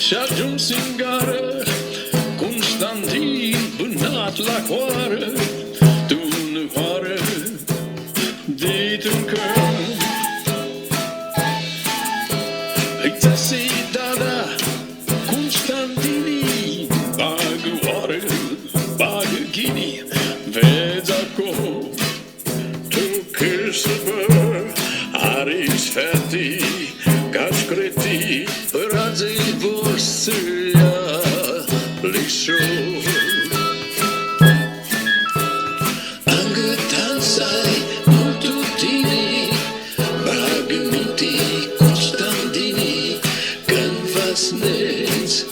Și ajuns în gară, Constantin bânat la coară, tu nu hoară, dit încă. Îi ți-a dada, Constantinii, bagă oară, bagă ghini, vezi acolo, tu că să vă, ariți feti, ca-și creti, razii vor să ia lișor. Angătansai multu tini, bagă minti Constantini, când vasneți,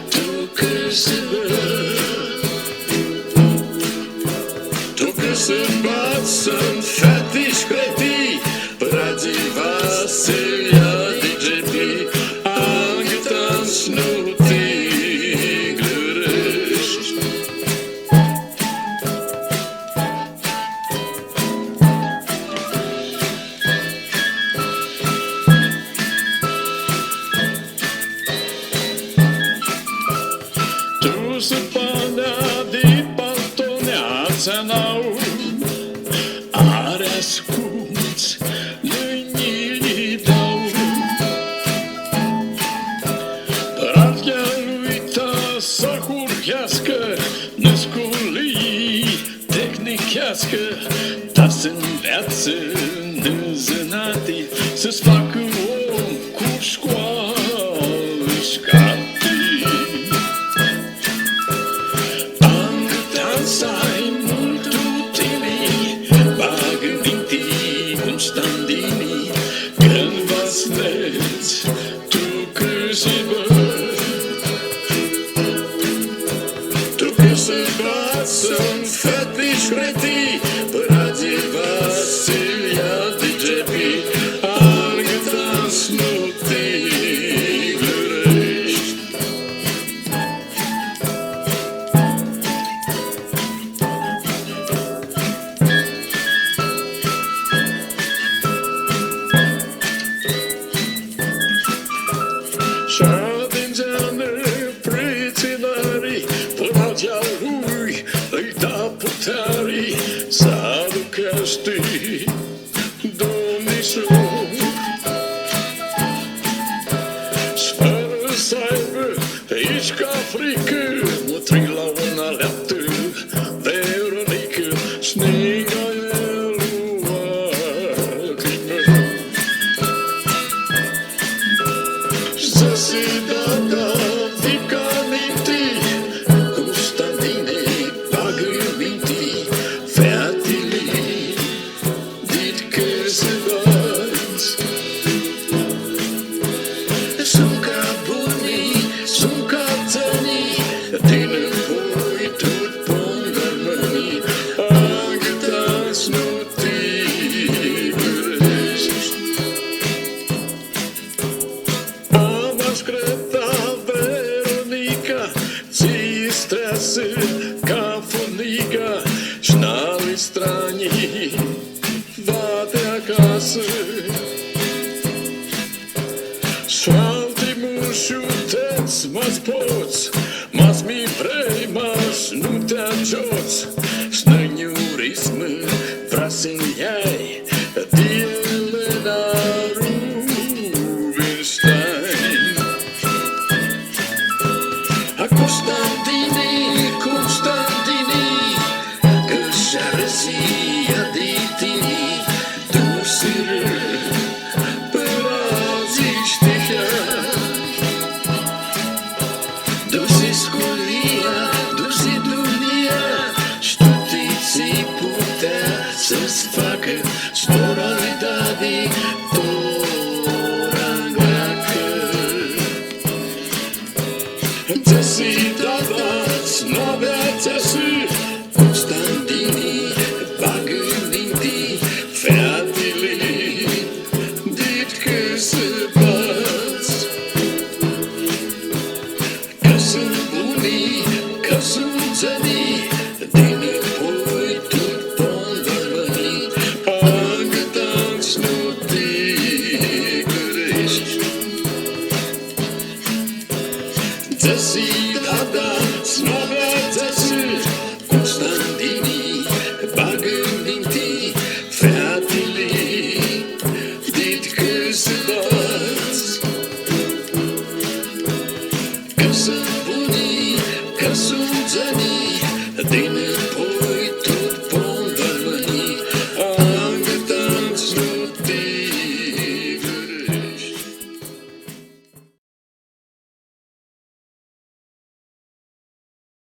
tu că să vă, tu că să bați, sunt fetiși creti, razii va să ia digeti, angătans nu te glărești. Tu să pana de paltoneața n-au, are ascunți lăinii d'aur. Părachea lui ta să hurchească, născulii tehnichească, ta să-nveață năzănate, să-ți facă om cu școală șcate. Angătansai multu tini, bagă minti Constantini, când vasneți, tu că să vă, tu că să bați, sunt fetiși creti, părații va să ia digeti, angătans nu te glărești. Și-adingeană priținarii, părația lui îi da puterii, să aducă știi, domnișor. Sfără să aibă aici ca frică, mătri la una leaptă, Veronică, sniga el lacrimă. Să se dada fica minti, Constantine, bagă minti, fetele, dit că se bați. Sunt ca bunii, sunt ca țănii, din voi tot pun vermănii, angătați nu te glărești. Mascreta Veronica, ți-i stresă ca funica, și n-ai stranii, va-te acasă. Și-alti mușuteți, mas poți, mas mi vrei, mas nu te ajoți, snăniurismă vrea să-mi iai, de Elena Rubinstein. Constantini, Constantini, că și-a răzia de tine, tu sără, părații știhea, du-se scolia, du-se dunia, și tu ți putea să-ți facă spora lui David, ora îngracă. Ți-si dadați, n-aveați-asi, Constantini, bagă minti, fetele, dit că se bați. Că sunt bunii, că sunt țănii, din voi tot pun vermănii, angătați nu te Beni